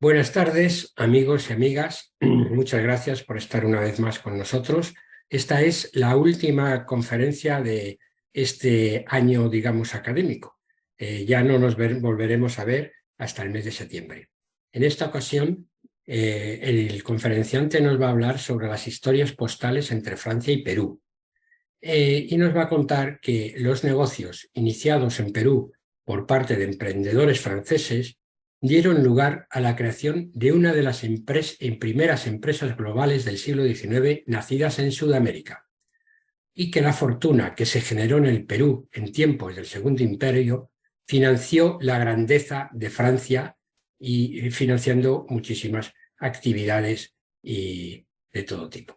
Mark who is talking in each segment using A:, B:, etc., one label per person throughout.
A: Buenas tardes, amigos y amigas. Muchas gracias por estar una vez más con nosotros. Esta es la última conferencia de este año, digamos, académico. Ya no nos volveremos a ver hasta el mes de septiembre. En esta ocasión, el conferenciante nos va a hablar sobre las historias postales entre Francia y Perú. Y nos va a contar que los negocios iniciados en Perú por parte de emprendedores franceses dieron lugar a la creación de una de las primeras empresas globales del siglo XIX nacidas en Sudamérica, y que la fortuna que se generó en el Perú en tiempos del Segundo Imperio financió la grandeza de Francia y financiando muchísimas actividades y de todo tipo.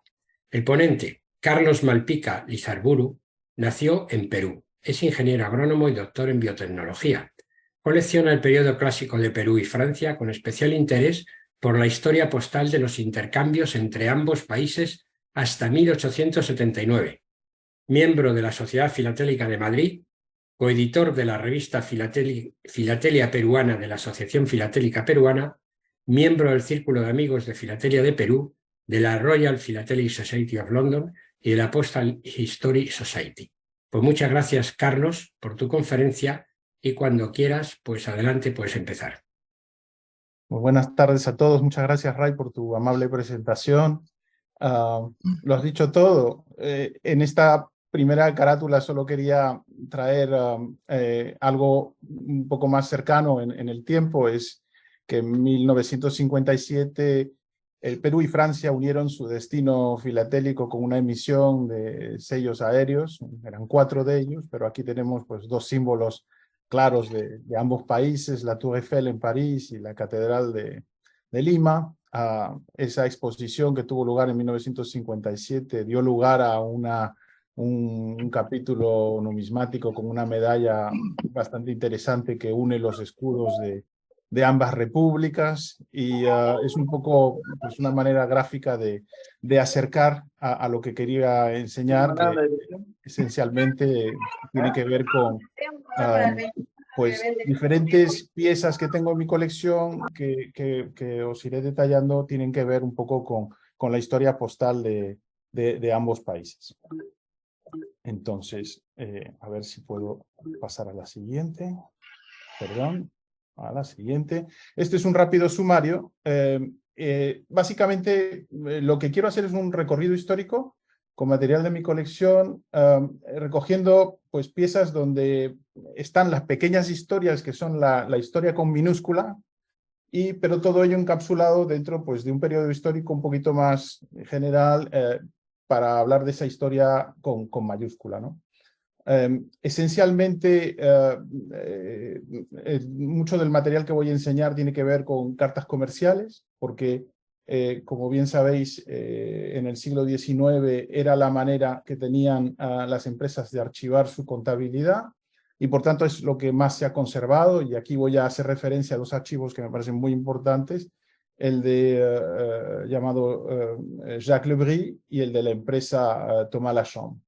A: El ponente, Carlos Malpica Lizarburu, nació en Perú. Es ingeniero agrónomo y doctor en biotecnología. Colecciona el periodo clásico de Perú y Francia con especial interés por la historia postal de los intercambios entre ambos países hasta 1879. Miembro de la Sociedad Filatélica de Madrid, coeditor de la revista Filatelia Peruana de la Asociación Filatélica Peruana, miembro del Círculo de Amigos de Filatelia de Perú, de la Royal Philatelic Society of London y de la Postal History Society. Pues muchas gracias, Carlos, por tu conferencia, y cuando quieras, pues adelante, puedes empezar.
B: Muy buenas tardes a todos. Muchas gracias, Ray, por tu amable presentación. Lo has dicho todo. En esta primera carátula solo quería traer algo un poco más cercano en el tiempo. Es que en 1957 el Perú y Francia unieron su destino filatélico con una emisión de sellos aéreos. Eran 4 de ellos, pero aquí tenemos pues 2 símbolos claros de ambos países, la Tour Eiffel en París y la Catedral de Lima. Esa exposición que tuvo lugar en 1957 dio lugar a un capítulo numismático con una medalla bastante interesante que une los escudos de ambas repúblicas, y es un poco pues, una manera gráfica de acercar a lo que quería enseñar, que esencialmente tiene que ver con pues diferentes piezas que tengo en mi colección que os iré detallando, tienen que ver un poco con la historia postal de ambos países. Entonces, a ver si puedo pasar a la siguiente. Perdón, a la siguiente. Este es un rápido sumario. Básicamente, lo que quiero hacer es un recorrido histórico con material de mi colección, recogiendo pues, piezas donde están las pequeñas historias, que son la historia con minúscula, pero todo ello encapsulado dentro pues, de un periodo histórico un poquito más general, para hablar de esa historia con mayúscula, ¿no? Esencialmente, mucho del material que voy a enseñar tiene que ver con cartas comerciales, porque, como bien sabéis, en el siglo XIX era la manera que tenían las empresas de archivar su contabilidad, y por tanto es lo que más se ha conservado, y aquí voy a hacer referencia a 2 archivos que me parecen muy importantes, el de llamado Jacques Le Bry y el de la empresa Thomas Lachambre.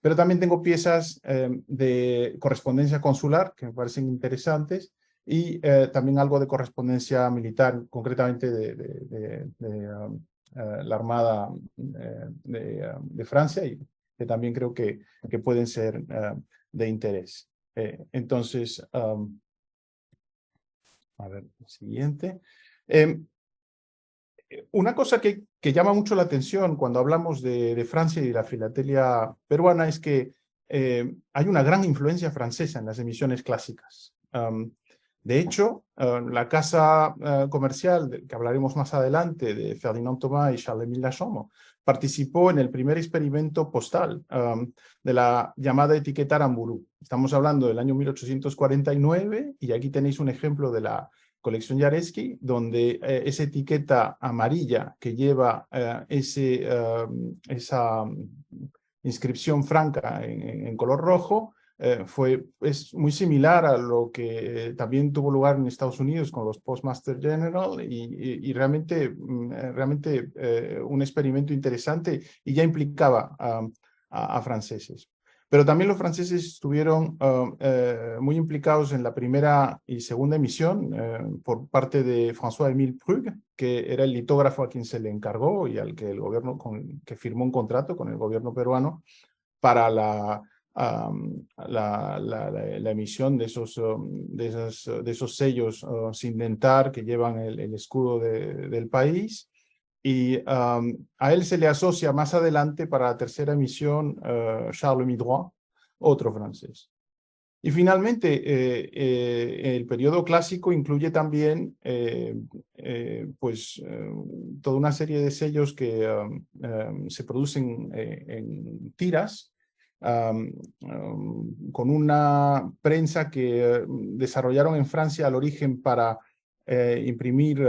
B: Pero también tengo piezas de correspondencia consular que me parecen interesantes, y también algo de correspondencia militar, concretamente de la Armada de Francia, y que también creo que pueden ser de interés. Entonces, a ver, el siguiente. Una cosa que llama mucho la atención cuando hablamos de Francia y la filatelia peruana es que hay una gran influencia francesa en las emisiones clásicas. De hecho, la casa comercial, que hablaremos más adelante, de Ferdinand Thomas y Charles-Émile Lachambre, participó en el primer experimento postal de la llamada etiqueta Aramburu. Estamos hablando del año 1849, y aquí tenéis un ejemplo de la colección Jarecki, donde esa etiqueta amarilla que lleva esa inscripción franca en color rojo es muy similar a lo que también tuvo lugar en Estados Unidos con los Postmaster General, y realmente un experimento interesante, y ya implicaba a franceses. Pero también los franceses estuvieron muy implicados en la primera y segunda emisión por parte de François-Émile Prug, que era el litógrafo a quien se le encargó y al que el gobierno que firmó un contrato con el gobierno peruano para la emisión de esos sellos sin dentar que llevan el escudo del país. Y a él se le asocia más adelante para la tercera emisión Charles Midroit, otro francés. Y finalmente, el periodo clásico incluye también toda una serie de sellos que se producen en tiras con una prensa que desarrollaron en Francia al origen para imprimir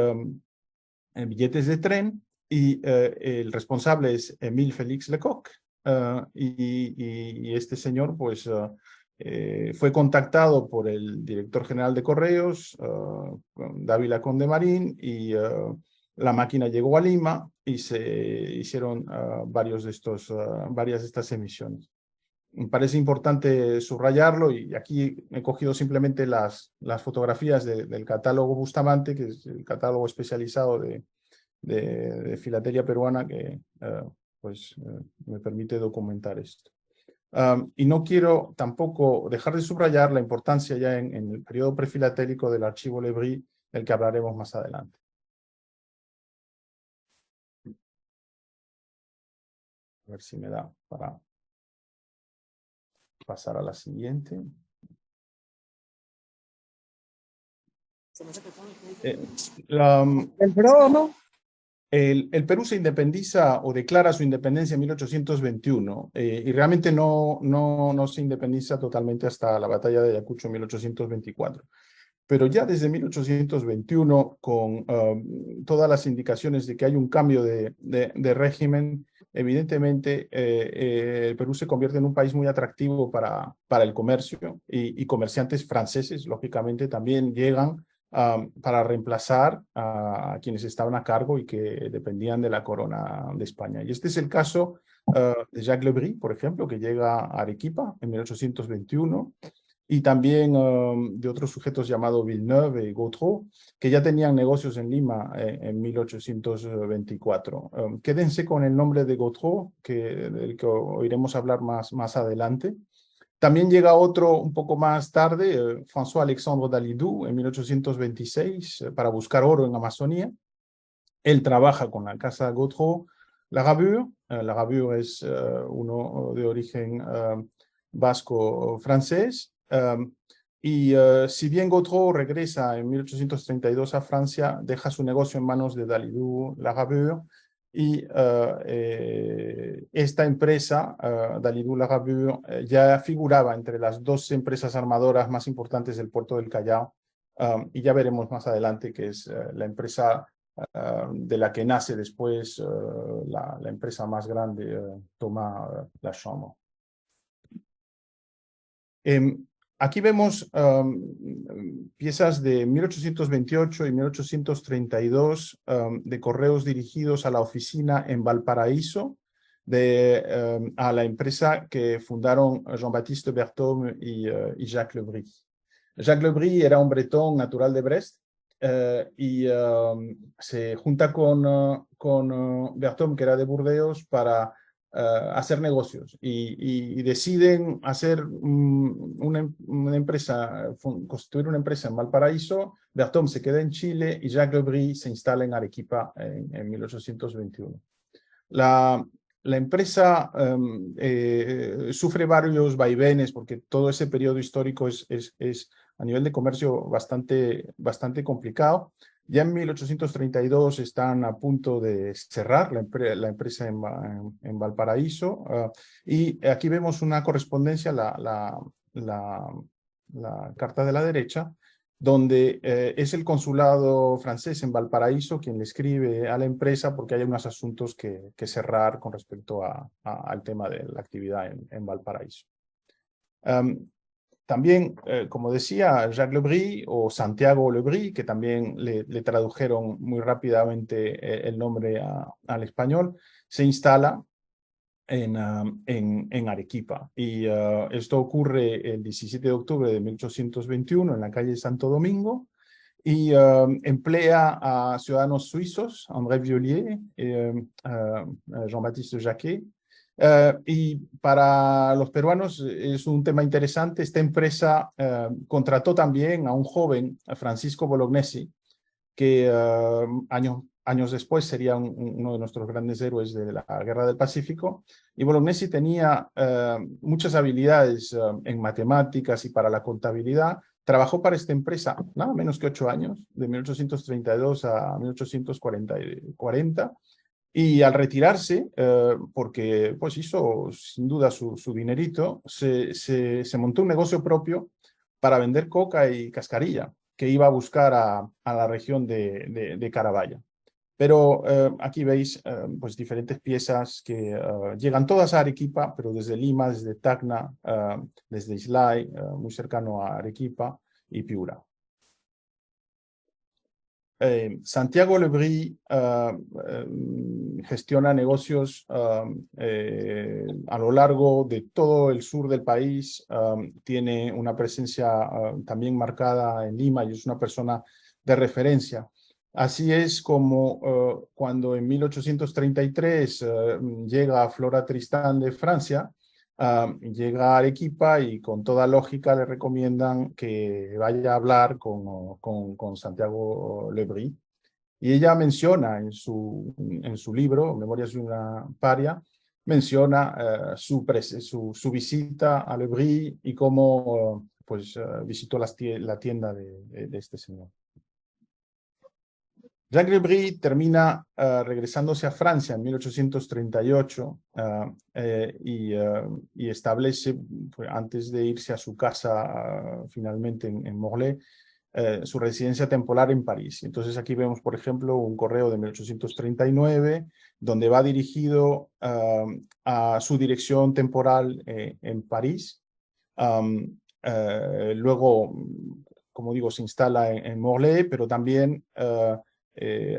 B: billetes de tren, y el responsable es Émile Félix Lecoq, y este señor pues fue contactado por el director general de Correos, Dávila Condemarín, y la máquina llegó a Lima y se hicieron varias de estas emisiones. Me parece importante subrayarlo, y aquí he cogido simplemente las fotografías del catálogo Bustamante, que es el catálogo especializado de filatelia peruana que me permite documentar esto. Y no quiero tampoco dejar de subrayar la importancia ya en el periodo prefilatélico del archivo Lebris, del que hablaremos más adelante. A ver si me da para pasar a la siguiente.
C: El Pro, ¿no?
B: El Perú se independiza o declara su independencia en 1821 y realmente no se independiza totalmente hasta la batalla de Ayacucho en 1824. Pero ya desde 1821, con todas las indicaciones de que hay un cambio de régimen, evidentemente el Perú se convierte en un país muy atractivo para el comercio, y comerciantes franceses, lógicamente, también llegan para reemplazar a quienes estaban a cargo y que dependían de la corona de España. Y este es el caso de Jacques Lebris, por ejemplo, que llega a Arequipa en 1821, y también de otros sujetos llamados Villeneuve y Gautreau, que ya tenían negocios en Lima en 1824. Quédense con el nombre de Gautreau, del que oiremos hablar más adelante. También llega otro un poco más tarde, François-Alexandre Dalidou, en 1826, para buscar oro en Amazonía. Él trabaja con la casa Gautreau Lagabure. Lagabure es uno de origen vasco-francés. Si bien Gautreau regresa en 1832 a Francia, deja su negocio en manos de Dalidou Lagabure, y esta empresa, Dalidou Lagabure, ya figuraba entre las dos empresas armadoras más importantes del puerto del Callao, y ya veremos más adelante que es la empresa de la que nace después la empresa más grande, Thomas Lachambre. Aquí vemos piezas de 1828 y 1832 de correos dirigidos a la oficina en Valparaíso a la empresa que fundaron Jean-Baptiste Berthaume y Jacques Lebris. Jacques Lebris era un bretón natural de Brest y se junta con Berthaume, que era de Burdeos, para hacer negocios, y deciden hacer una empresa, constituir una empresa en Valparaíso. Berthaume se queda en Chile y Jacques Lebris se instala en Arequipa en 1821. La empresa sufre varios vaivenes porque todo ese periodo histórico es a nivel de comercio bastante complicado. Ya en 1832 están a punto de cerrar la empresa en Valparaíso, y aquí vemos una correspondencia, la carta de la derecha, donde es el consulado francés en Valparaíso quien le escribe a la empresa porque hay unos asuntos que cerrar con respecto al tema de la actividad en Valparaíso. También, como decía, Jacques Lebris o Santiago Lebris, que también le tradujeron muy rápidamente el nombre al español, se instala en Arequipa. Y esto ocurre el 17 de octubre de 1821 en la calle Santo Domingo, y emplea a ciudadanos suizos, André Violier, Jean-Baptiste Jacquet. Y para los peruanos es un tema interesante. Esta empresa contrató también a un joven, Francisco Bolognesi, que años después sería uno de nuestros grandes héroes de la Guerra del Pacífico. Y Bolognesi tenía muchas habilidades en matemáticas y para la contabilidad. Trabajó para esta empresa nada menos que 8 años, de 1832 a 1840. Y al retirarse, porque pues hizo sin duda su dinerito, se montó un negocio propio para vender coca y cascarilla, que iba a buscar a la región de Carabaya. Pero aquí veis pues diferentes piezas que llegan todas a Arequipa, pero desde Lima, desde Tacna, desde Islay, muy cercano a Arequipa, y Piura. Santiago Le Bris gestiona negocios a lo largo de todo el sur del país. Tiene una presencia también marcada en Lima y es una persona de referencia. Así es como cuando en 1833 llega Flora Tristán de Francia, llega a Arequipa y con toda lógica le recomiendan que vaya a hablar con Santiago Le Bris. Y ella menciona en su libro, Memorias de una paria, menciona su visita a Le Bris y cómo pues, visitó la tienda de este señor. Jacques Le Bris termina regresándose a Francia en 1838 y establece, pues, antes de irse a su casa finalmente en Morlaix, su residencia temporal en París. Entonces aquí vemos, por ejemplo, un correo de 1839 donde va dirigido a su dirección temporal en París. Luego, como digo, se instala en Morlaix, pero también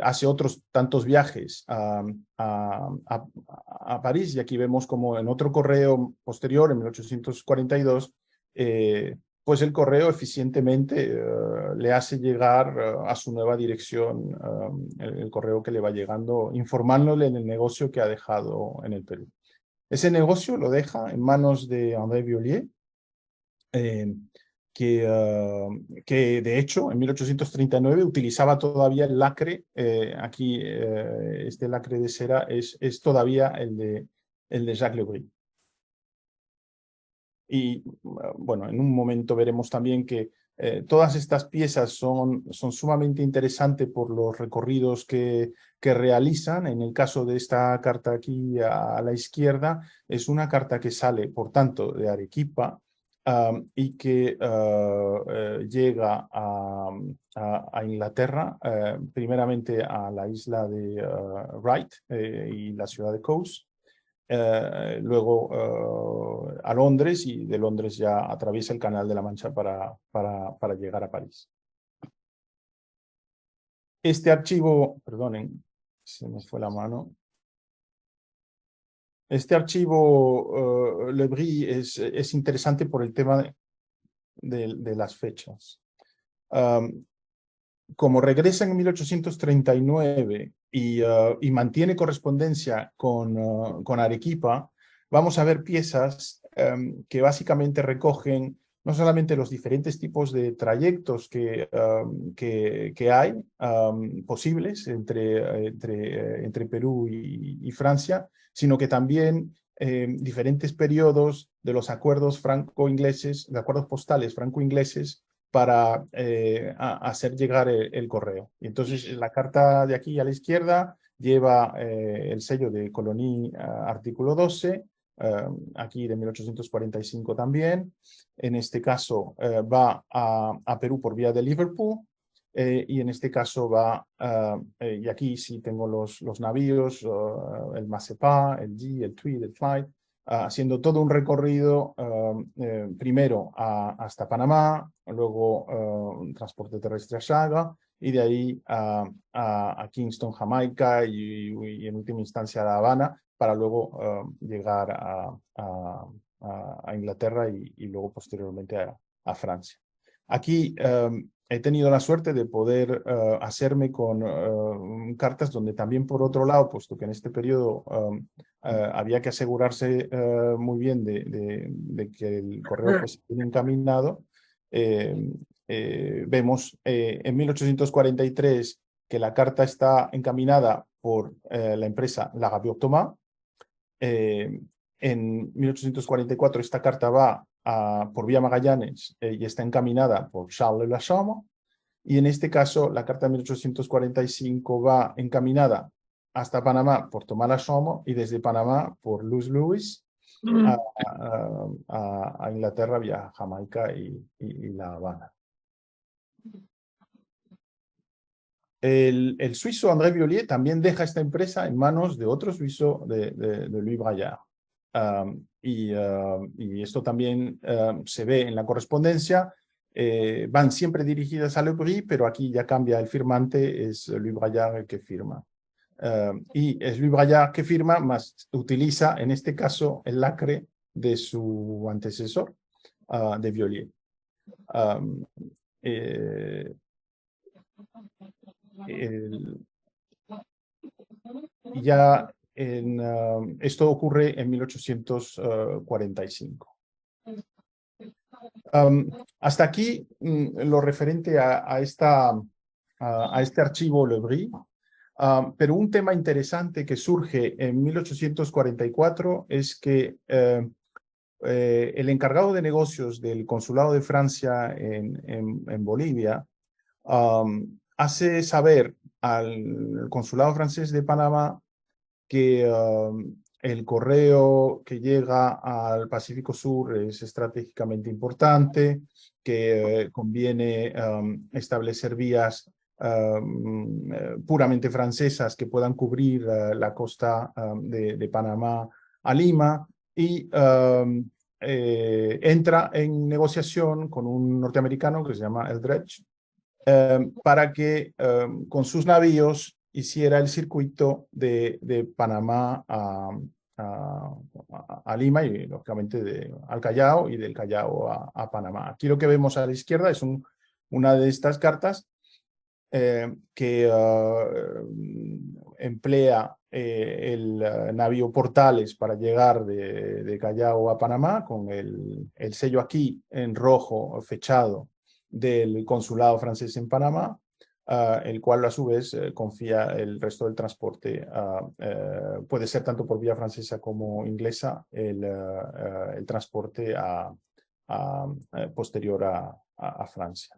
B: hace otros tantos viajes a París, y aquí vemos como en otro correo posterior, en 1842, pues el correo eficientemente le hace llegar a su nueva dirección el correo que le va llegando, informándole en el negocio que ha dejado en el Perú. Ese negocio lo deja en manos de André Violier, que de hecho en 1839 utilizaba todavía el lacre. Aquí este lacre de cera es todavía el de Jacques Le Bris. Y bueno, en un momento veremos también que todas estas piezas son sumamente interesantes por los recorridos que realizan. En el caso de esta carta aquí a la izquierda, es una carta que sale, por tanto, de Arequipa, y que llega a Inglaterra, primeramente a la isla de Wright y la ciudad de Cowes, luego a Londres, y de Londres ya atraviesa el Canal de la Mancha para llegar a París. Este archivo, perdonen, se me fue la mano. Este archivo Le Bris es interesante por el tema de las fechas. Como regresa en 1839 y mantiene correspondencia con Arequipa, vamos a ver piezas que básicamente recogen no solamente los diferentes tipos de trayectos que hay posibles entre Perú y Francia, sino que también diferentes periodos de los acuerdos franco-ingleses, de acuerdos postales franco-ingleses, para hacer llegar el correo. Y entonces la carta de aquí a la izquierda lleva el sello de Colonie artículo 12, aquí de 1845 también. En este caso va a Perú por vía de Liverpool, y en este caso va, y aquí sí tengo los navíos, el Mazepá, el G, el Tweed, el Clyde, haciendo todo un recorrido, primero hasta Panamá, luego un transporte terrestre a Chaga, y de ahí a Kingston, Jamaica, y en última instancia a La Habana, para luego llegar a Inglaterra y luego posteriormente a Francia. Aquí he tenido la suerte de poder hacerme con cartas donde también por otro lado, puesto que en este periodo había que asegurarse muy bien de que el correo fuese bien encaminado, vemos en 1843 que la carta está encaminada por la empresa Lagavulin Thomas. En 1844 esta carta va por vía Magallanes y está encaminada por Charles de la Chambre, y en este caso la carta de 1845 va encaminada hasta Panamá por Tomás la Chambre y desde Panamá por Louis Lewis a Inglaterra vía Jamaica y La Habana. El suizo André Violier también deja esta empresa en manos de otro suizo, de Louis Braillard. Y esto también se ve en la correspondencia. Van siempre dirigidas a Le Bris, pero aquí ya cambia el firmante, es Louis Braillard el que firma. Y es Louis Braillard que firma, más utiliza en este caso el lacre de su antecesor, de Violier. Ya esto ocurre en 1845. Hasta aquí lo referente a este archivo Le Bris, pero un tema interesante que surge en 1844 es que el encargado de negocios del Consulado de Francia en Bolivia hace saber al Consulado francés de Panamá que el correo que llega al Pacífico Sur es estratégicamente importante, que conviene establecer vías puramente francesas que puedan cubrir la costa de Panamá a Lima, y entra en negociación con un norteamericano que se llama Eldredge para que con sus navíos hiciera el circuito de Panamá a Lima y lógicamente al Callao, y del Callao a Panamá. Aquí lo que vemos a la izquierda es una de estas cartas que emplea el navío Portales para llegar de Callao a Panamá, con el sello aquí en rojo fechado del consulado francés en Panamá, el cual a su vez confía el resto del transporte, puede ser tanto por vía francesa como inglesa, el transporte posterior a Francia.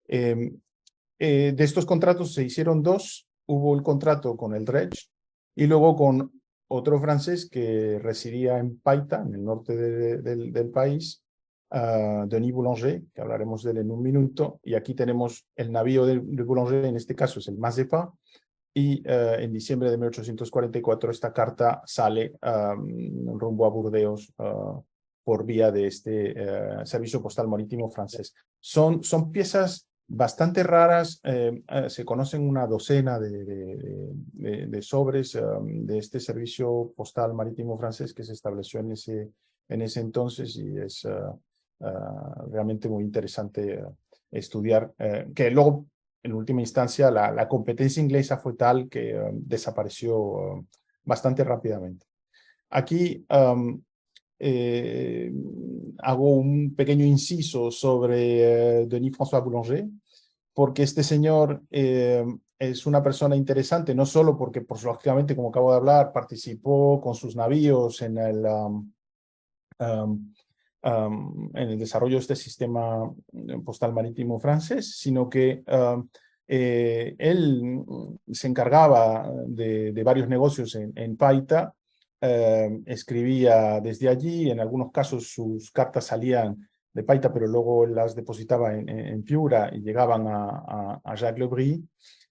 B: De estos contratos se hicieron dos. Hubo el contrato con Eldredge y luego con otro francés que residía en Paita, en el norte del país, Denis Boulanger, que hablaremos de él en un minuto. Y aquí tenemos el navío de Boulanger, en este caso es el Mazepa, y en diciembre de 1844 esta carta sale rumbo a Burdeos por vía de este servicio postal marítimo francés. Son piezas bastante raras, se conocen una docena de sobres de este servicio postal marítimo francés que se estableció en ese entonces, y es realmente muy interesante estudiar, que luego en última instancia la competencia inglesa fue tal que desapareció bastante rápidamente. Aquí hago un pequeño inciso sobre Denis François Boulanger, porque este señor es una persona interesante, no solo porque, pues, lógicamente, como acabo de hablar, participó con sus navíos en el desarrollo de este sistema postal marítimo francés, sino que él se encargaba de varios negocios en Paita, escribía desde allí, en algunos casos sus cartas salían de Paita, pero luego las depositaba en Piura y llegaban a Jacques Le Bris.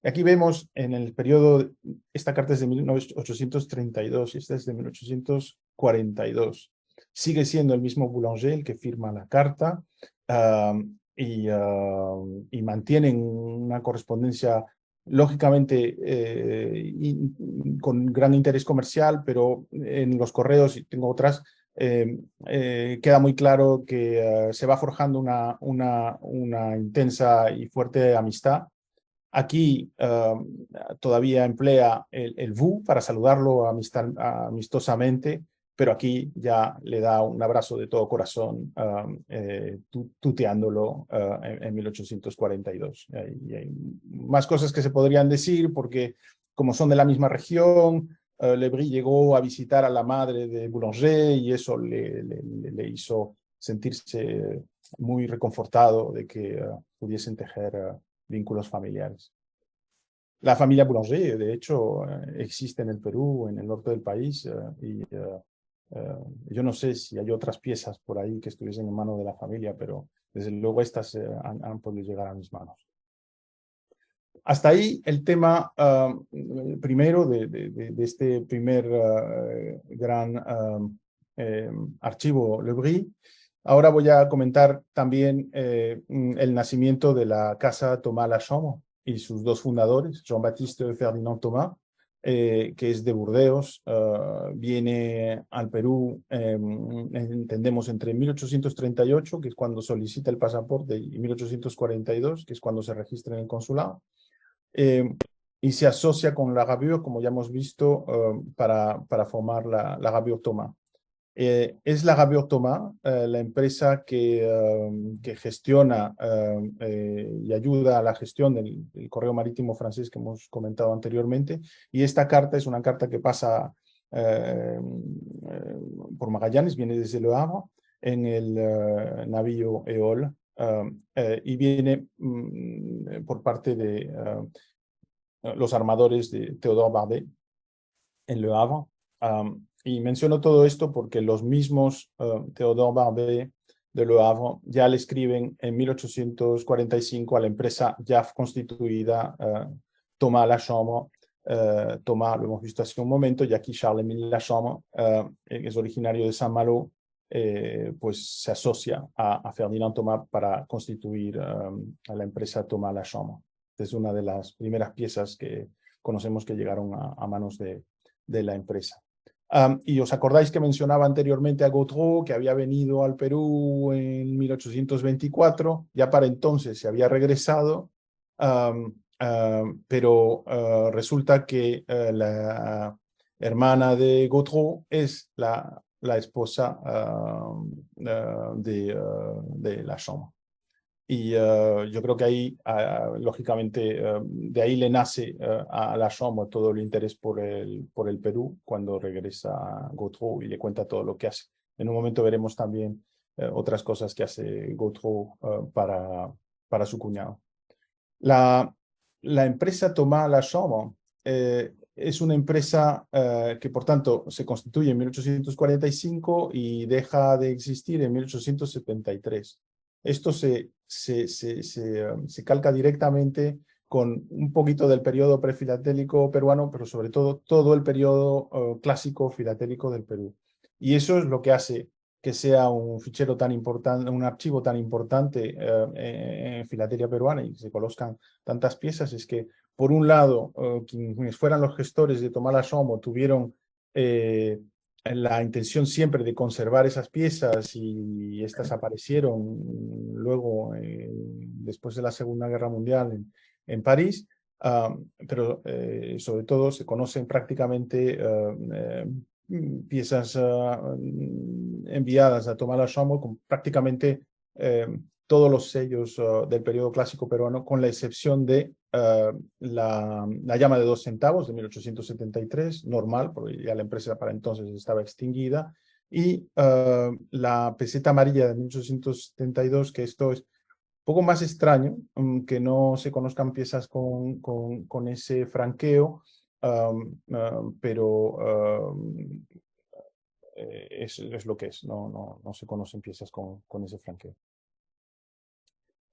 B: Y aquí vemos en el periodo, esta carta es de 1832 y esta es de 1842. Sigue siendo el mismo Boulanger el que firma la carta, y mantienen una correspondencia lógicamente con gran interés comercial, pero en los correos, y tengo otras, queda muy claro que se va forjando una intensa y fuerte amistad. Aquí todavía emplea el vous para saludarlo amistosamente, pero aquí ya le da un abrazo de todo corazón tuteándolo en 1842. Y hay más cosas que se podrían decir porque como son de la misma región, Le Bris llegó a visitar a la madre de Boulanger y eso le hizo sentirse muy reconfortado de que pudiesen tejer vínculos familiares. La familia Boulanger, de hecho, existe en el Perú, en el norte del país, y yo no sé si hay otras piezas por ahí que estuviesen en manos de la familia, pero desde luego estas han podido llegar a mis manos. Hasta ahí el tema primero de este primer gran archivo Le Bris. Ahora voy a comentar también el nacimiento de la Casa Thomas Lachambre y sus dos fundadores, Jean-Baptiste Ferdinand Thomas, que es de Burdeos, viene al Perú, entendemos, entre 1838, que es cuando solicita el pasaporte, y 1842, que es cuando se registra en el consulado. Y se asocia con la Gravure, como ya hemos visto, para formar la Gravure Thomas. Es la Gravure Thomas la empresa que gestiona y ayuda a la gestión del correo marítimo francés que hemos comentado anteriormente. Y esta carta es una carta que pasa por Magallanes, viene desde Le Havre en el navío Eole y viene por parte de los armadores de Théodore Barbet en Le Havre. Y menciono todo esto porque los mismos Théodore Barbet de Le Havre ya le escriben en 1845 a la empresa ya constituida Thomas Lachambre. Thomas, lo hemos visto hace un momento, y aquí Charles-Émile Lachambre, que es originario de Saint-Malo, pues se asocia a Ferdinand Thomas para constituir a la empresa Thomas Lachambre. Es una de las primeras piezas que conocemos que llegaron a manos de la empresa. Y os acordáis que mencionaba anteriormente a Gautreau, que había venido al Perú en 1824, ya para entonces se había regresado, pero resulta que la hermana de Gautreau es la esposa de Lachambre. Y yo creo que ahí, lógicamente, de ahí le nace a Lachambre todo el interés por el Perú cuando regresa a Gautreau y le cuenta todo lo que hace. En un momento veremos también otras cosas que hace Gautreau para su cuñado. La empresa Thomas Lachambre es una empresa que, por tanto, se constituye en 1845 y deja de existir en 1873. Esto se calca directamente con un poquito del periodo prefilatélico peruano, pero sobre todo el periodo clásico filatélico del Perú. Y eso es lo que hace que sea un fichero tan importante, un archivo tan importante en filatelia peruana y se conozcan tantas piezas, es que, por un lado, quienes fueran los gestores de Thomas Lachambre tuvieron la intención siempre de conservar esas piezas y estas aparecieron luego, después de la Segunda Guerra Mundial en París, pero sobre todo se conocen prácticamente piezas enviadas a Thomas Lachambre con prácticamente todos los sellos del periodo clásico peruano, con la excepción de la llama de 2 centavos de 1873, normal, porque ya la empresa para entonces estaba extinguida, y la peseta amarilla de 1872, que esto es un poco más extraño, que no se conozcan piezas con ese franqueo, pero es lo que es, no se conocen piezas con ese franqueo.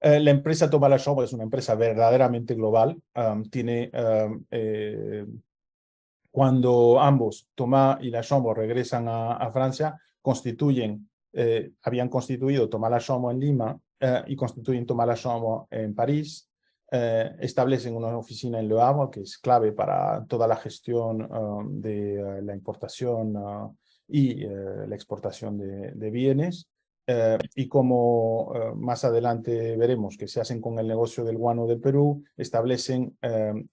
B: La empresa Thomas Lachambre es una empresa verdaderamente global. Cuando ambos, Thomas y Lachambre, regresan a Francia, habían constituido Thomas Lachambre en Lima y constituyen Thomas Lachambre en París. establecen una oficina en Le Havre, que es clave para toda la gestión de la importación y la exportación de bienes. Y como más adelante veremos que se hacen con el negocio del guano del Perú, establecen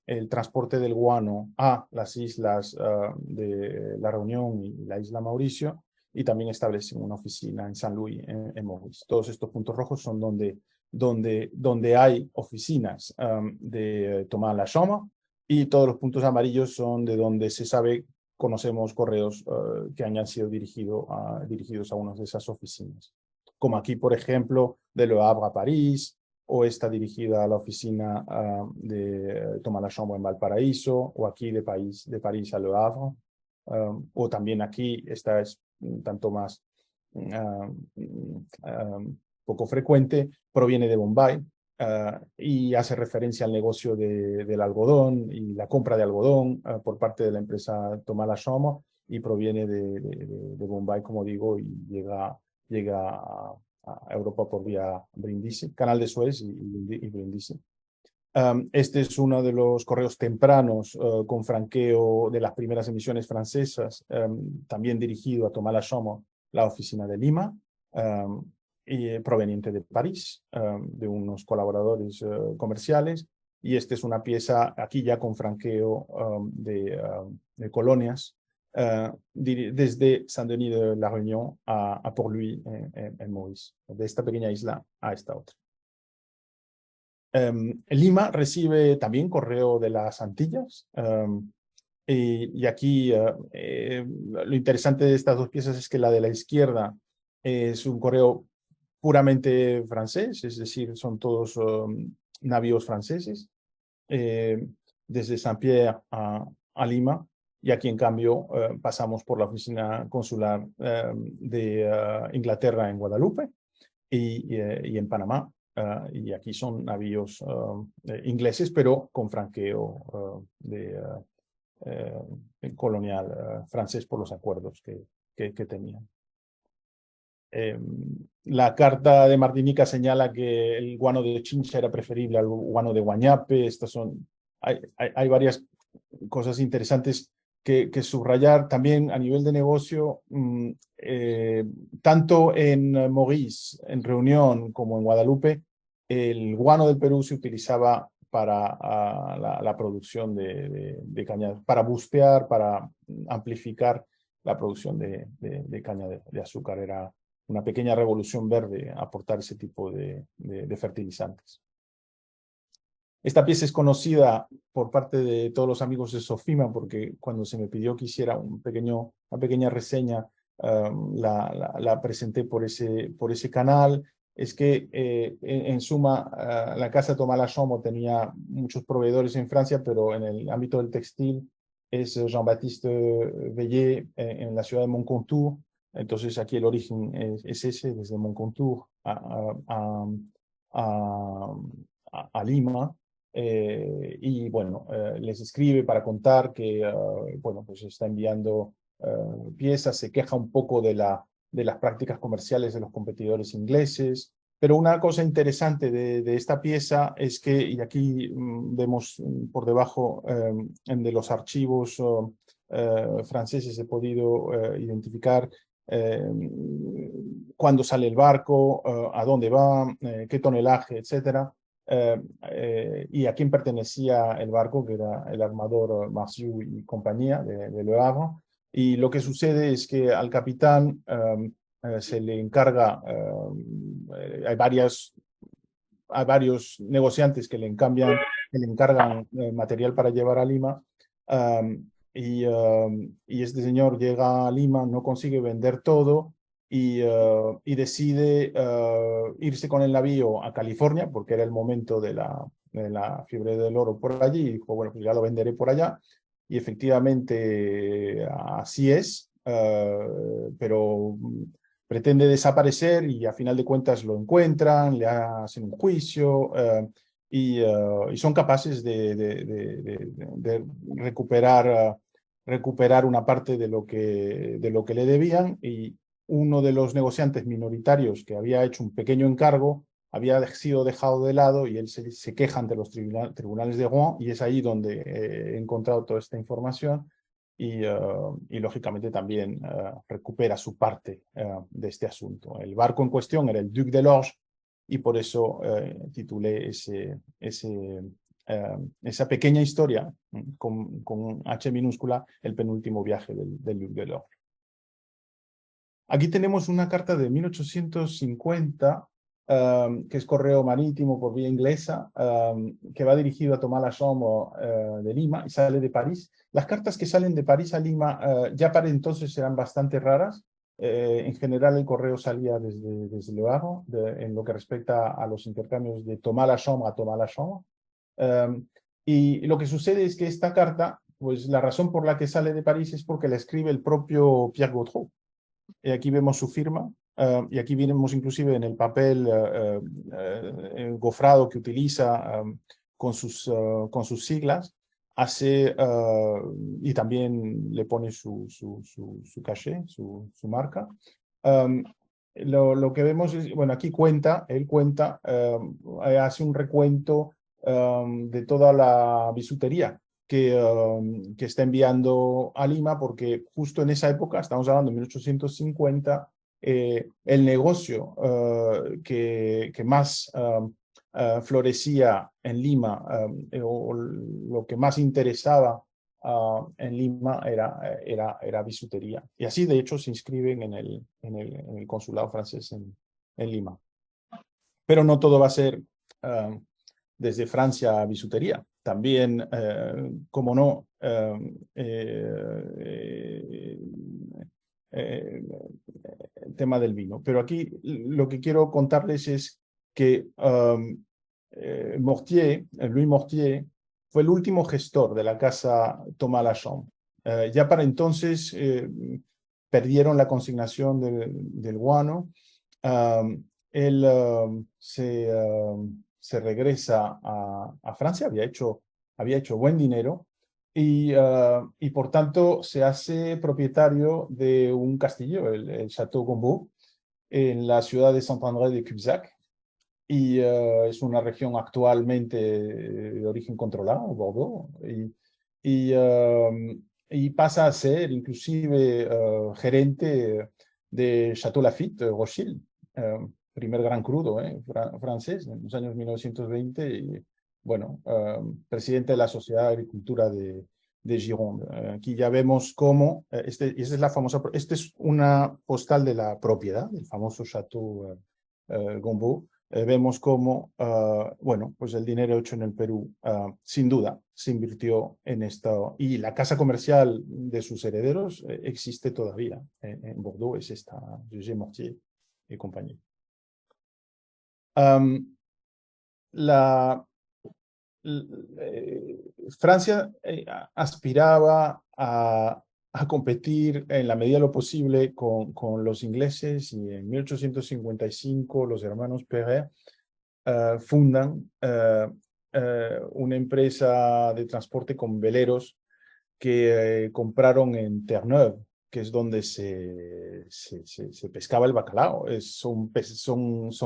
B: el transporte del guano a las islas de La Reunión y la isla Mauricio, y también establecen una oficina en San Luis, en Maurice. Todos estos puntos rojos son donde hay oficinas de Thomas Lachambre, y todos los puntos amarillos son de donde se sabe, conocemos correos que hayan sido dirigidos a una de esas oficinas. Como aquí, por ejemplo, de Le Havre a París, o está dirigida a la oficina de Thomas Lachambre en Valparaíso, o aquí de París a Le Havre, o también aquí, esta es tanto más poco frecuente, proviene de Bombay y hace referencia al negocio del algodón y la compra de algodón por parte de la empresa Thomas Lachambre, y proviene de Bombay, como digo, y llega a Europa por vía Brindisi, Canal de Suez y Brindisi. Este es uno de los correos tempranos con franqueo de las primeras emisiones francesas, también dirigido a Thomas Lachambre, la oficina de Lima, y proveniente de París, de unos colaboradores comerciales. Y esta es una pieza aquí ya con franqueo de colonias, desde Saint-Denis de la Réunion a Port-Louis en Maurice, de esta pequeña isla a esta otra. Lima recibe también correo de las Antillas, y aquí lo interesante de estas dos piezas es que la de la izquierda es un correo puramente francés, es decir, son todos navíos franceses, desde Saint-Pierre a Lima, y aquí en cambio pasamos por la oficina consular de Inglaterra en Guadalupe y en Panamá. Y aquí son navíos ingleses, pero con franqueo colonial francés por los acuerdos que tenían. La carta de Martinica señala que el guano de Chincha era preferible al guano de Guañape. Hay varias cosas interesantes que subrayar también a nivel de negocio. Tanto en Maurice, en Reunión, como en Guadalupe, el guano del Perú se utilizaba para la producción de caña, para bustear, para amplificar la producción de caña de azúcar. Era una pequeña revolución verde aportar ese tipo de fertilizantes. Esta pieza es conocida por parte de todos los amigos de Sofima, porque cuando se me pidió que hiciera una pequeña reseña, la presenté por ese canal. Es que en suma la casa Thomas Lachambre tenía muchos proveedores en Francia, pero en el ámbito del textil es Jean-Baptiste Veillet en la ciudad de Moncontour. Entonces aquí el origen es ese, desde Moncontour a Lima. Y bueno, les escribe para contar que bueno, pues está enviando piezas, se queja un poco de las prácticas comerciales de los competidores ingleses. Pero una cosa interesante de esta pieza es que, y aquí vemos por debajo de los archivos franceses, he podido identificar cuándo sale el barco, a dónde va, qué tonelaje, etcétera. Y a quién pertenecía el barco, que era el armador Marciu y compañía de Le Havre. Y lo que sucede es que al capitán se le encarga, hay varios negociantes que le encargan material para llevar a Lima, y este señor llega a Lima, no consigue vender todo, y decide irse con el navío a California, porque era el momento de la fiebre del oro por allí, y dijo, bueno, pues ya lo venderé por allá, y efectivamente así es, pero pretende desaparecer, y a final de cuentas lo encuentran, le hacen un juicio, y son capaces de recuperar una parte de lo que le debían. Y uno de los negociantes minoritarios que había hecho un pequeño encargo había sido dejado de lado y él se queja ante los tribunales de Rouen y es ahí donde he encontrado toda esta información y lógicamente también recupera su parte de este asunto. El barco en cuestión era el Duc de Lorge y por eso titulé esa pequeña historia con H minúscula, el penúltimo viaje del Duc de Lorge. Aquí tenemos una carta de 1850, que es correo marítimo por vía inglesa, que va dirigido a Thomas Lachambre de Lima y sale de París. Las cartas que salen de París a Lima ya para entonces eran bastante raras. En general el correo salía desde Le Havre, en lo que respecta a los intercambios de Thomas Lachambre a Thomas Lachambre. Y lo que sucede es que esta carta, pues la razón por la que sale de París es porque la escribe el propio Pierre Gautreau. Y aquí vemos su firma, y aquí vemos inclusive en el papel gofrado que utiliza con sus siglas, y también le pone su cachet, su marca. Lo que vemos es, bueno, aquí él cuenta, hace un recuento de toda la bisutería que está enviando a Lima, porque justo en esa época, estamos hablando de 1850, el negocio que más florecía en Lima, o lo que más interesaba en Lima era bisutería. Y así, de hecho, se inscriben en el consulado francés en Lima. Pero no todo va a ser desde Francia a bisutería. También, como no, el tema del vino. Pero aquí lo que quiero contarles es que Louis Mortier, fue el último gestor de la casa Thomas Lachambre. Ya para entonces perdieron la consignación del guano. Él se regresa a Francia, había hecho buen dinero y por tanto se hace propietario de un castillo, el Château Gombeau, en la ciudad de Saint-André de Cubzac, y es una región actualmente de origen controlado, Bordeaux, y pasa a ser inclusive gerente de Château Lafite, Rothschild, primer gran crudo francés en los años 1920, y bueno, presidente de la Sociedad de Agricultura de Gironde. Aquí ya vemos cómo, esta es una postal de la propiedad, del famoso Château Gombeau. Vemos cómo, bueno, pues el dinero hecho en el Perú, sin duda, se invirtió en esto. Y la casa comercial de sus herederos existe todavía en Bordeaux, es esta, José Mortier y compañía. Francia aspiraba a competir en la medida de lo posible con los ingleses, y en 1855 los hermanos Perret fundan una empresa de transporte con veleros que compraron en Terre-Neuve, que es donde se pescaba el bacalao. Son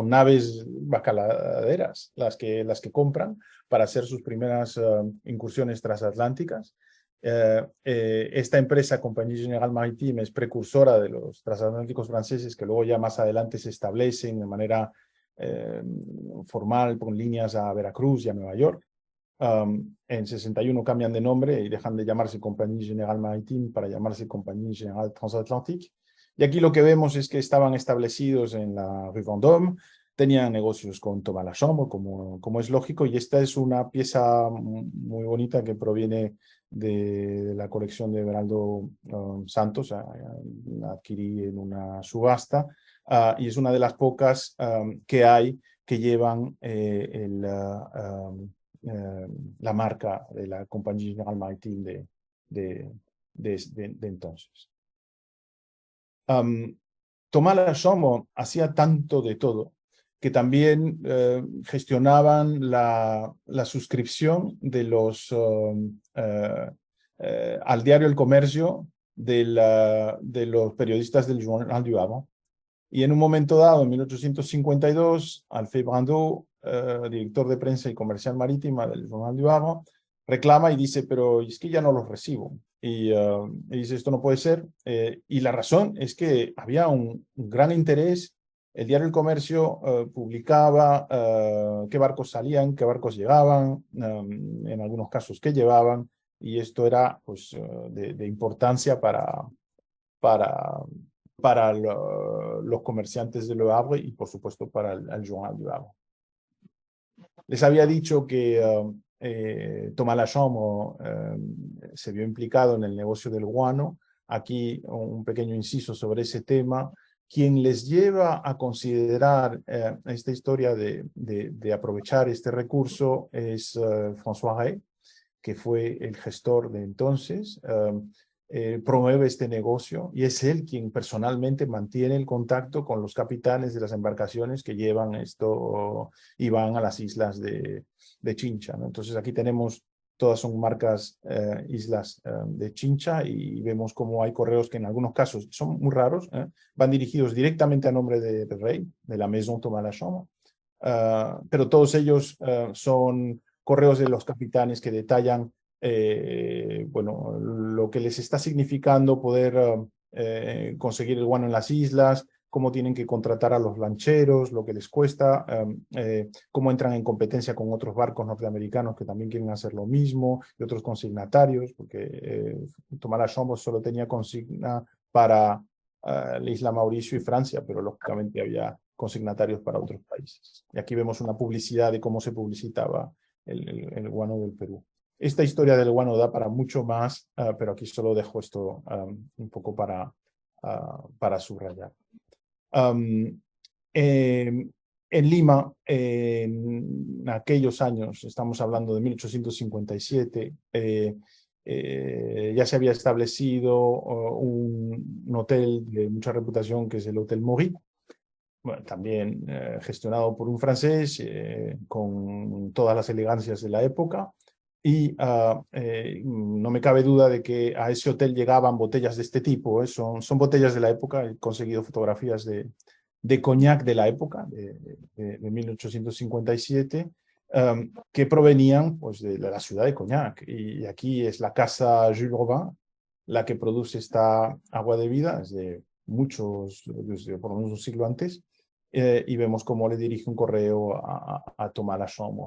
B: naves bacaladeras las que compran para hacer sus primeras incursiones transatlánticas. Esta empresa, Compagnie Générale Maritime, es precursora de los transatlánticos franceses, que luego ya más adelante se establecen de manera formal con líneas a Veracruz y a Nueva York. En 61 cambian de nombre y dejan de llamarse Compagnie Générale Maritime para llamarse Compagnie Générale Transatlantique. Y aquí lo que vemos es que estaban establecidos en la Rue Vendôme, tenían negocios con Thomas Lachambre, como es lógico, y esta es una pieza muy bonita que proviene de la colección de Everaldo Santos. La adquirí en una subasta, y es una de las pocas que hay que llevan la marca de la Compagnie Générale Maritime de entonces. Thomas Lachambre hacía tanto de todo que también gestionaban la suscripción de al diario El Comercio de los periodistas del Journal du Havre. Y en un momento dado, en 1852, Alfred Brandot, director de prensa y comercial marítima del Journal du Havre, reclama y dice, pero es que ya no los recibo. Y dice, esto no puede ser. Y la razón es que había un gran interés. El diario El Comercio publicaba qué barcos salían, qué barcos llegaban, en algunos casos qué llevaban, y esto era pues, de importancia para, los comerciantes de Le Havre y, por supuesto, para el Journal du Havre. Les había dicho que Thomas Lachambre se vio implicado en el negocio del guano. Aquí un pequeño inciso sobre ese tema. Quien les lleva a considerar esta historia de aprovechar este recurso es François Rey, que fue el gestor de entonces. Promueve este negocio y es él quien personalmente mantiene el contacto con los capitanes de las embarcaciones que llevan esto y van a las islas de Chincha, ¿no? Entonces aquí tenemos, todas son marcas islas de Chincha, y vemos cómo hay correos que en algunos casos son muy raros, van dirigidos directamente a nombre del rey, de la Maison Thomas Lachambre, pero todos ellos son correos de los capitanes que detallan bueno, lo que les está significando poder conseguir el guano en las islas, cómo tienen que contratar a los lancheros, lo que les cuesta, cómo entran en competencia con otros barcos norteamericanos que también quieren hacer lo mismo, y otros consignatarios, porque Thomas Lachambre solo tenía consigna para la isla Mauricio y Francia, pero lógicamente había consignatarios para otros países. Y aquí vemos una publicidad de cómo se publicitaba el guano del Perú. Esta historia del guano da para mucho más, pero aquí solo dejo esto un poco para subrayar. En Lima, en aquellos años, estamos hablando de 1857, ya se había establecido un hotel de mucha reputación que es el Hotel Maury, bueno, también gestionado por un francés, con todas las elegancias de la época. Y no me cabe duda de que a ese hotel llegaban botellas de este tipo, son botellas de la época. He conseguido fotografías de coñac de la época, de 1857, que provenían pues, de la ciudad de Coñac. Y aquí es la casa Jules Robin la que produce esta agua de vida desde desde por lo menos un siglo antes, y vemos cómo le dirige un correo a Thomas Lachambre.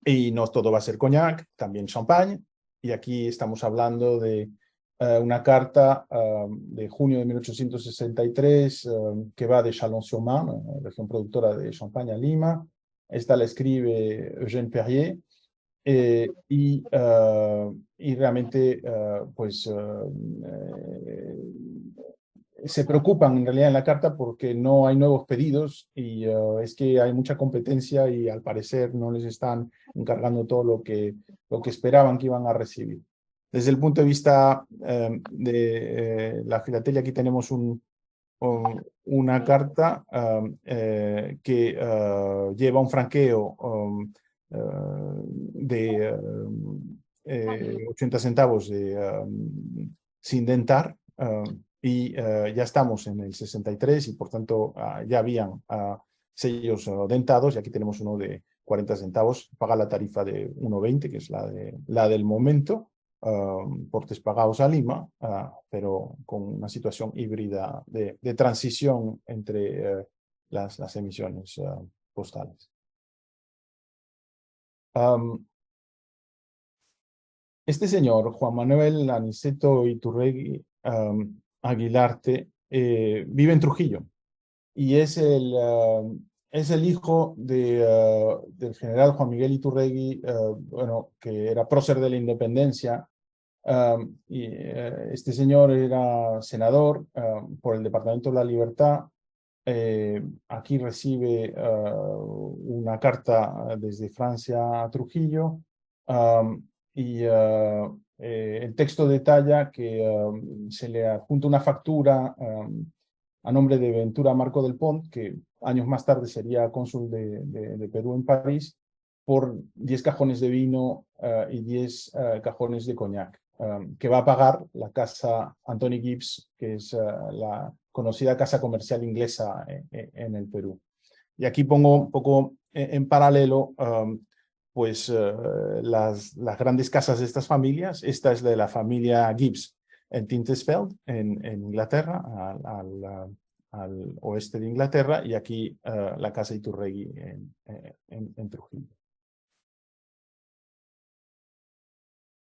B: Y no todo va a ser coñac, también champagne. Y aquí estamos hablando de una carta de junio de 1863 que va de Chalon-sur-Marne, región productora de champagne, a Lima. Esta la escribe Eugène Perrier. Y realmente pues se preocupan en realidad en la carta porque no hay nuevos pedidos, y es que hay mucha competencia y al parecer no les están encargando todo lo que esperaban que iban a recibir. Desde el punto de vista de la filatelia, aquí tenemos una carta que lleva un franqueo de 80 centavos sin dentar, y ya estamos en el 63 y por tanto ya habían sellos dentados, y aquí tenemos uno de 40 centavos, paga la tarifa de 1,20, que es la del momento, portes pagados a Lima, pero con una situación híbrida de transición entre las emisiones postales. Este señor, Juan Manuel Aniceto Iturregui Aguilarte, vive en Trujillo y es el hijo del general Juan Miguel Iturregui, bueno, que era prócer de la independencia. Y este señor era senador por el Departamento de la Libertad. Aquí recibe una carta desde Francia a Trujillo, y el texto detalla que se le adjunta una factura a nombre de Ventura Marco del Pont, que años más tarde sería cónsul de Perú en París, por 10 cajones de vino y 10 cajones de coñac. que va a pagar la casa Anthony Gibbs, que es la conocida casa comercial inglesa en el Perú. Y aquí pongo un poco en paralelo pues, las grandes casas de estas familias. Esta es de la familia Gibbs en Tintesfeld, en Inglaterra, al oeste de Inglaterra, y aquí la casa Iturregui en Trujillo.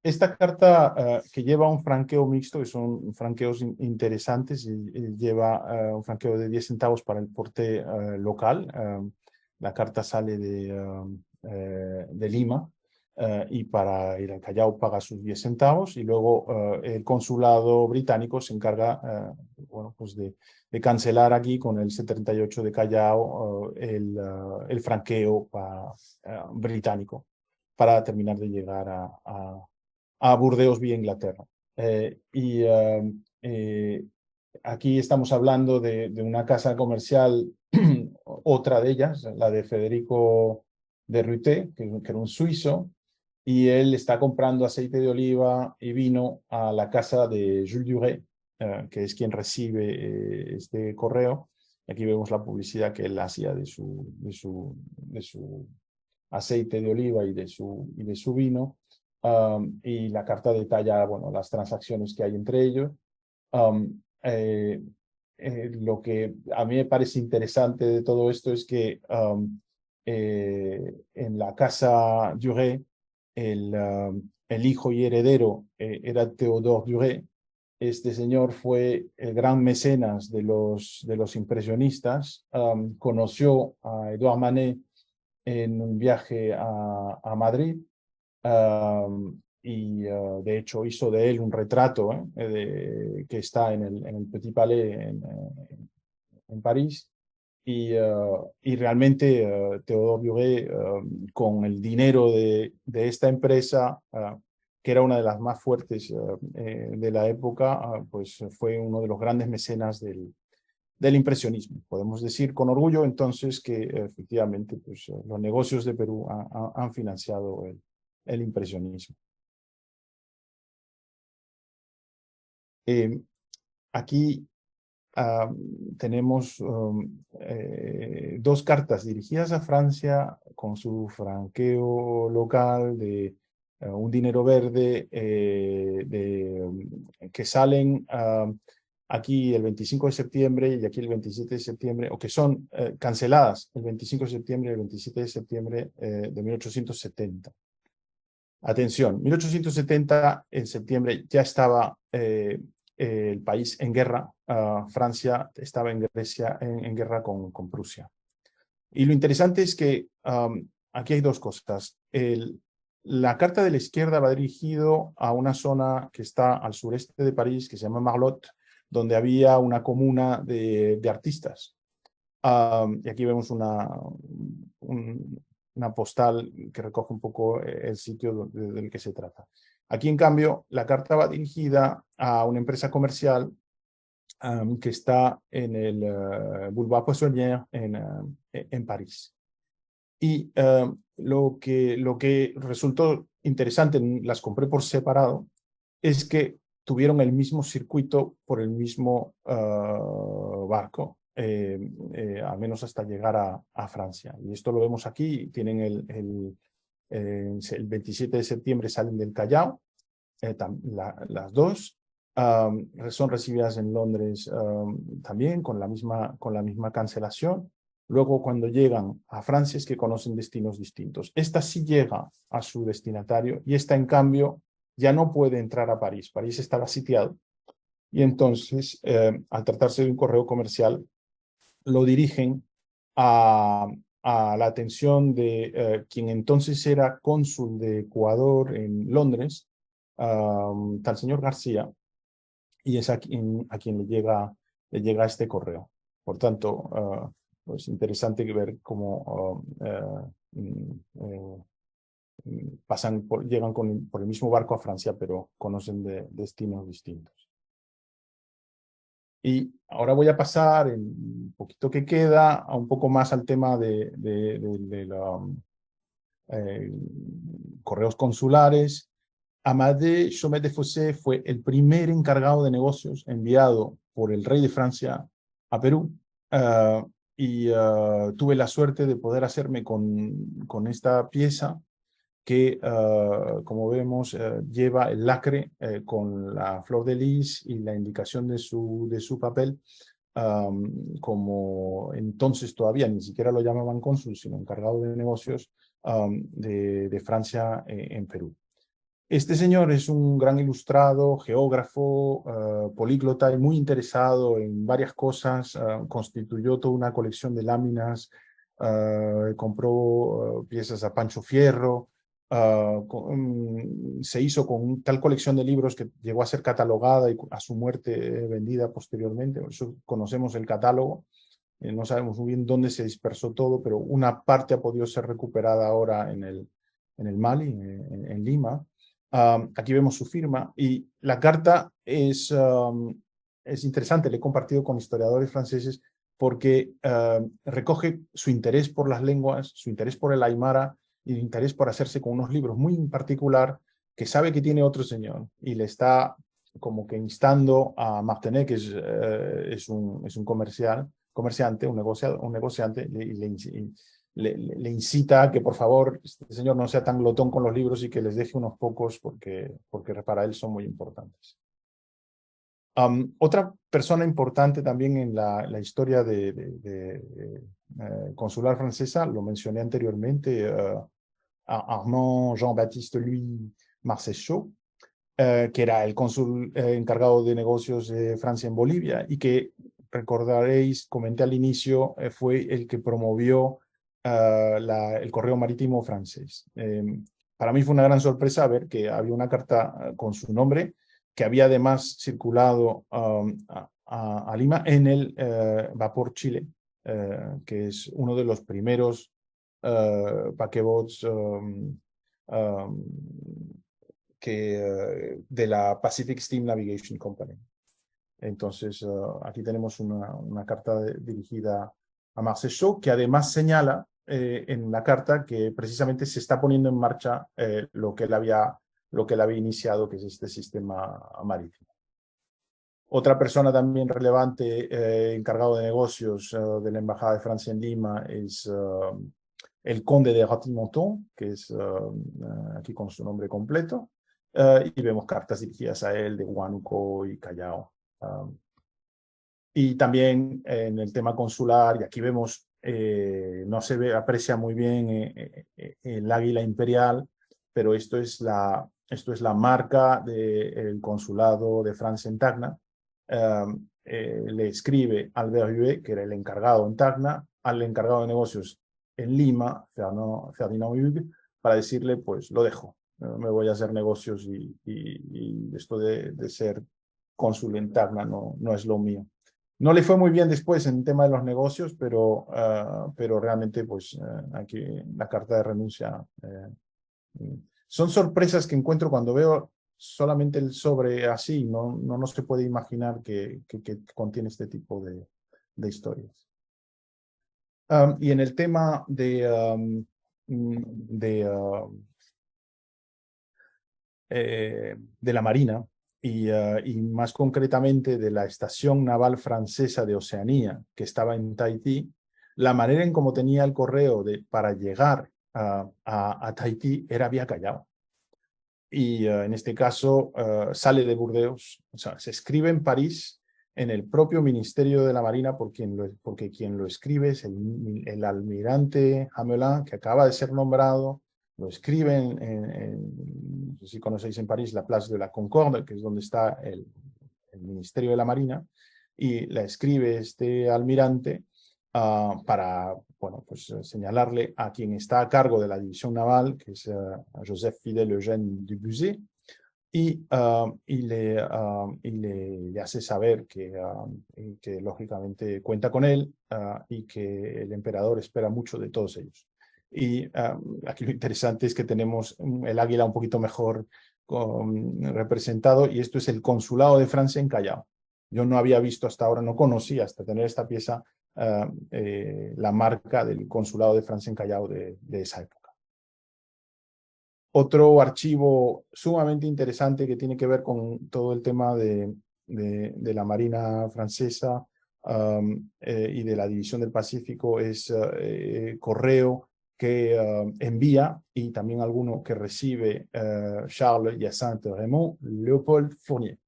B: Esta carta que lleva un franqueo mixto, que son franqueos interesantes, y lleva un franqueo de 10 centavos para el porte local. La carta sale de Lima y para ir al Callao paga sus 10 centavos, y luego el consulado británico se encarga bueno, pues de cancelar aquí con el 78 de Callao el franqueo británico para terminar de llegar a Burdeos vía Inglaterra. Aquí estamos hablando de una casa comercial, otra de ellas, la de Federico de Ruité, que era un suizo, y él está comprando aceite de oliva y vino a la casa de Jules Duré, que es quien recibe este correo. Aquí vemos la publicidad que él hacía de su aceite de oliva y de su vino. Y la carta detalla, bueno, las transacciones que hay entre ellos. Lo que a mí me parece interesante de todo esto es que en la casa Duré, el hijo y heredero era Théodore Duré. Este señor fue el gran mecenas de los impresionistas. Conoció a Edouard Manet en un viaje a Madrid. De hecho hizo de él un retrato que está en el Petit Palais en París. Y realmente Théodore Duré, con el dinero de esta empresa, que era una de las más fuertes de la época, pues fue uno de los grandes mecenas del impresionismo. Podemos decir con orgullo entonces que efectivamente pues, los negocios de Perú han financiado el impresionismo. Aquí tenemos dos cartas dirigidas a Francia con su franqueo local de un dinero verde que salen aquí el 25 de septiembre y aquí el 27 de septiembre, o que son canceladas el 25 de septiembre y el 27 de septiembre de 1870. Atención, 1870, en septiembre, ya estaba el país en guerra. Francia estaba en guerra con Prusia. Y lo interesante es que aquí hay dos cosas. La carta de la izquierda va dirigido a una zona que está al sureste de París, que se llama Marlotte, donde había una comuna de artistas. Y aquí vemos una postal que recoge un poco el sitio del que se trata. Aquí, en cambio, la carta va dirigida a una empresa comercial que está en el Boulevard Poissonnière en París. Y lo que resultó interesante, las compré por separado, es que tuvieron el mismo circuito por el mismo barco, al menos hasta llegar a Francia. Y esto lo vemos aquí. Tienen el 27 de septiembre salen del Callao, las dos. Son recibidas en Londres también con la misma cancelación. Luego, cuando llegan a Francia, es que conocen destinos distintos. Esta sí llega a su destinatario y esta, en cambio, ya no puede entrar a París. París estaba sitiado. Y entonces, al tratarse de un correo comercial, lo dirigen a la atención de quien entonces era cónsul de Ecuador en Londres, tal señor García, y es a quien le llega este correo. Por tanto, pues interesante ver cómo llegan por el mismo barco a Francia, pero conocen de destinos distintos. Y ahora voy a pasar, en un poquito que queda, a un poco más al tema de los correos consulares. Amadé Chomet de Fossé fue el primer encargado de negocios enviado por el rey de Francia a Perú. Tuve la suerte de poder hacerme con esta pieza que, como vemos, lleva el lacre con la flor de lis y la indicación de su papel, como entonces todavía ni siquiera lo llamaban cónsul, sino encargado de negocios de Francia en Perú. Este señor es un gran ilustrado, geógrafo, políglota y muy interesado en varias cosas. Constituyó toda una colección de láminas, compró piezas a Pancho Fierro, se hizo con tal colección de libros que llegó a ser catalogada y a su muerte vendida posteriormente. Eso conocemos el catálogo. No sabemos muy bien dónde se dispersó todo, pero una parte ha podido ser recuperada ahora en el Mali, en Lima. Aquí vemos su firma y la carta es interesante, le he compartido con historiadores franceses porque recoge su interés por las lenguas, su interés por el aymara y el interés por hacerse con unos libros muy en particular que sabe que tiene otro señor y le está como que instando a Martinet, que es un comerciante, un negociante, le incita a que por favor este señor no sea tan glotón con los libros y que les deje unos pocos porque para él son muy importantes. Otra persona importante también en la historia consular francesa, lo mencioné anteriormente, Armand Jean-Baptiste Louis Marcechaux, que era el cónsul encargado de negocios de Francia en Bolivia y que, recordaréis, comenté al inicio, fue el que promovió el correo marítimo francés. Para mí fue una gran sorpresa ver que había una carta con su nombre que había además circulado a Lima en el Vapor Chile, que es uno de los primeros paquebots de la Pacific Steam Navigation Company. Entonces, aquí tenemos una carta dirigida a Marcechaux, que además señala en la carta que precisamente se está poniendo en marcha lo que él había iniciado, que es este sistema marítimo. Otra persona también relevante, encargado de negocios de la Embajada de Francia en Lima, es el conde de Raty-Monton, que es aquí con su nombre completo, y vemos cartas dirigidas a él de Huánuco y Callao. Y también en el tema consular, y aquí vemos, no se aprecia muy bien el águila imperial, pero esto es la marca del consulado de Francia en Tacna. Le escribe Albert Huet, que era el encargado en Tacna, al encargado de negocios en Lima, Ferdinand Hugues, para decirle, pues lo dejo, me voy a hacer negocios y esto de ser cónsul en Tacna no es lo mío. No le fue muy bien después en el tema de los negocios, pero realmente pues aquí la carta de renuncia. Son sorpresas que encuentro cuando veo solamente el sobre así, no se puede imaginar que contiene este tipo de historias. Y en el tema de la Marina, y más concretamente de la Estación Naval Francesa de Oceanía, que estaba en Tahití, la manera en cómo tenía el correo para llegar a Tahití era vía Callao. Y en este caso sale de Burdeos, o sea, se escribe en París, en el propio Ministerio de la Marina, porque quien lo escribe es el almirante Hamelin, que acaba de ser nombrado. Lo escriben, no sé si conocéis en París, la Place de la Concorde, que es donde está el Ministerio de la Marina, y la escribe este almirante para, bueno, pues señalarle a quien está a cargo de la división naval, que es Joseph Fidèle Eugène Dubuisset, y le hace saber que lógicamente cuenta con él y que el emperador espera mucho de todos ellos. Y aquí lo interesante es que tenemos el águila un poquito mejor representado, y esto es el consulado de Francia en Callao. Yo no había visto hasta ahora, no conocía hasta tener esta pieza, la marca del consulado de Francia en Callao de esa época. Otro archivo sumamente interesante que tiene que ver con todo el tema de la Marina francesa y de la División del Pacífico es correo que envía y también alguno que recibe Charles Hyacinthe Raymond Léopold Fournier.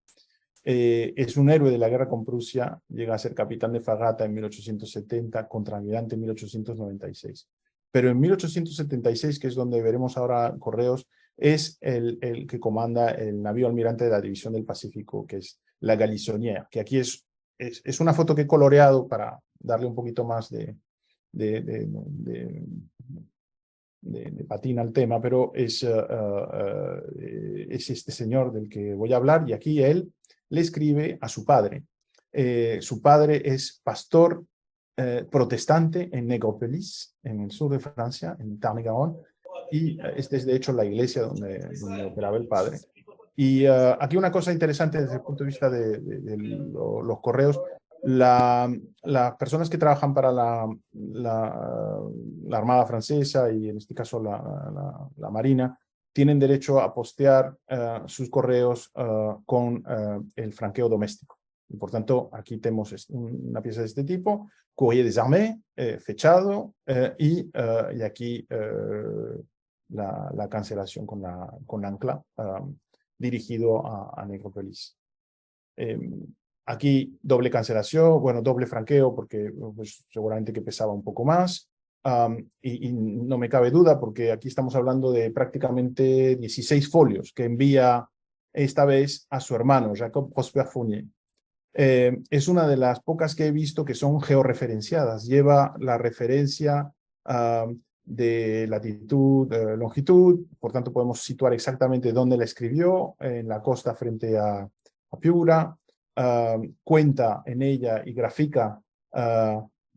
B: Es un héroe de la guerra con Prusia, llega a ser capitán de fragata en 1870, contraalmirante en 1896. Pero en 1876, que es donde veremos ahora correos, es el que comanda el navío almirante de la División del Pacífico, que es la Galissonière, que aquí es una foto que he coloreado para darle un poquito más de patina al tema, pero es este señor del que voy a hablar, y aquí él le escribe a su padre. Su padre es pastor protestante en Négropelisse, en el sur de Francia, en Tarn-et-Garonne, y esta es de hecho la iglesia donde operaba el padre. Y aquí una cosa interesante desde el punto de vista de los correos, las personas que trabajan para la Armada Francesa y en este caso la Marina, tienen derecho a postear sus correos con el franqueo doméstico. Y por tanto, aquí tenemos una pieza de este tipo, Courrier des Armées, fechado, y aquí la cancelación con ancla, dirigido a Négropelisse. Aquí doble cancelación, bueno, doble franqueo, porque pues, seguramente que pesaba un poco más. Y no me cabe duda, porque aquí estamos hablando de prácticamente 16 folios que envía esta vez a su hermano, Jacob Prosper Fournier. Es una de las pocas que he visto que son georreferenciadas. Lleva la referencia de latitud, longitud, por tanto podemos situar exactamente dónde la escribió, en la costa frente a Piura. Cuenta en ella y grafica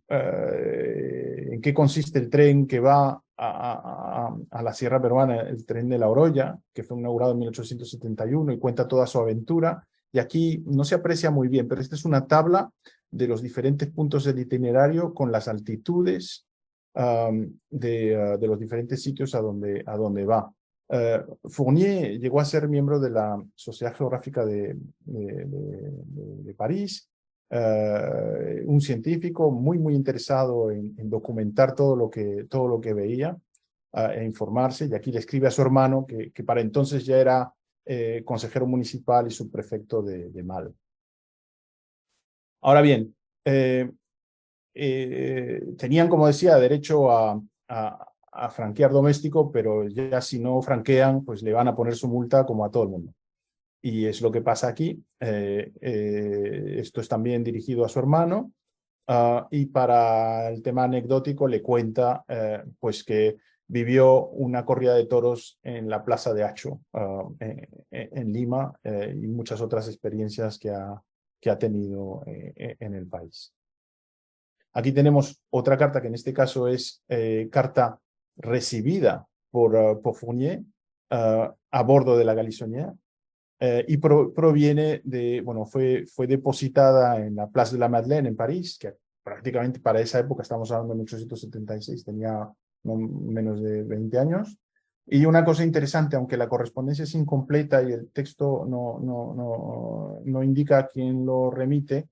B: en qué consiste el tren que va a la Sierra Peruana, el tren de la Oroya, que fue inaugurado en 1871, y cuenta toda su aventura. Y aquí no se aprecia muy bien, pero esta es una tabla de los diferentes puntos del itinerario con las altitudes de los diferentes sitios a donde va. Fournier llegó a ser miembro de la Sociedad Geográfica de París, un científico muy interesado en documentar todo lo que veía e informarse, y aquí le escribe a su hermano, que para entonces ya era consejero municipal y subprefecto de Mal. Ahora bien, tenían, como decía, derecho a franquear doméstico, pero ya si no franquean, pues le van a poner su multa como a todo el mundo. Y es lo que pasa aquí. Esto es también dirigido a su hermano. Y para el tema anecdótico le cuenta pues que vivió una corrida de toros en la Plaza de Acho, en Lima, y muchas otras experiencias que ha tenido en el país. Aquí tenemos otra carta que en este caso es carta recibida por Fournier a bordo de la Galissonière, y proviene de, bueno, fue depositada en la Place de la Madeleine en París, que prácticamente para esa época, estamos hablando de 1876, tenía menos de 20 años. Y una cosa interesante, aunque la correspondencia es incompleta y el texto no indica a quién lo remite,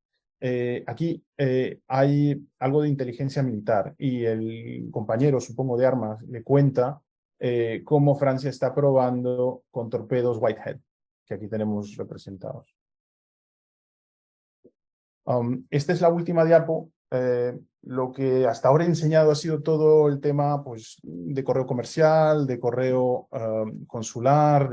B: aquí hay algo de inteligencia militar, y el compañero, supongo, de armas le cuenta cómo Francia está probando con torpedos Whitehead, que aquí tenemos representados. Esta es la última diapo. Lo que hasta ahora he enseñado ha sido todo el tema pues, de correo comercial, de correo consular,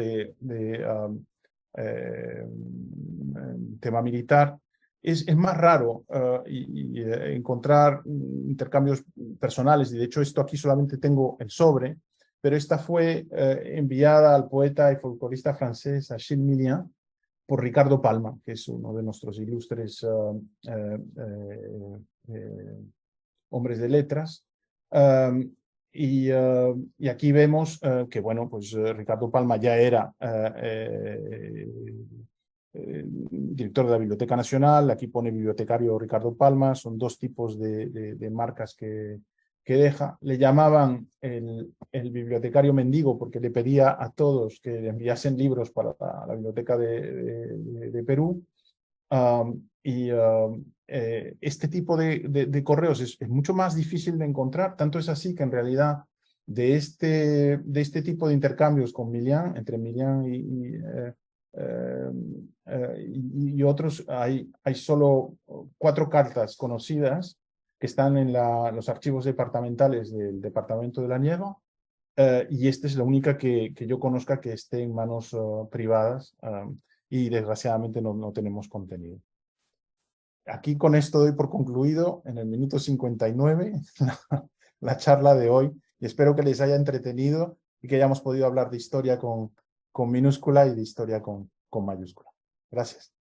B: tema militar. Es más raro encontrar intercambios personales, y de hecho esto aquí solamente tengo el sobre, pero esta fue enviada al poeta y folclorista francés Achille Millien por Ricardo Palma, que es uno de nuestros ilustres hombres de letras. Y aquí vemos que, bueno, pues Ricardo Palma ya era director de la Biblioteca Nacional. Aquí pone bibliotecario Ricardo Palma. Son dos tipos de marcas que que deja. Le llamaban el bibliotecario mendigo porque le pedía a todos que le enviasen libros para la biblioteca de Perú. Este tipo de correos es mucho más difícil de encontrar, tanto es así que en realidad de este tipo de intercambios con Milian, entre Milian y otros, hay solo 4 cartas conocidas que están en los archivos departamentales del Departamento de la Nieva, y esta es la única que yo conozca que esté en manos privadas, y desgraciadamente no tenemos contenido. Aquí con esto doy por concluido en el minuto 59 la charla de hoy, y espero que les haya entretenido y que hayamos podido hablar de historia con minúscula y de historia con mayúscula. Gracias.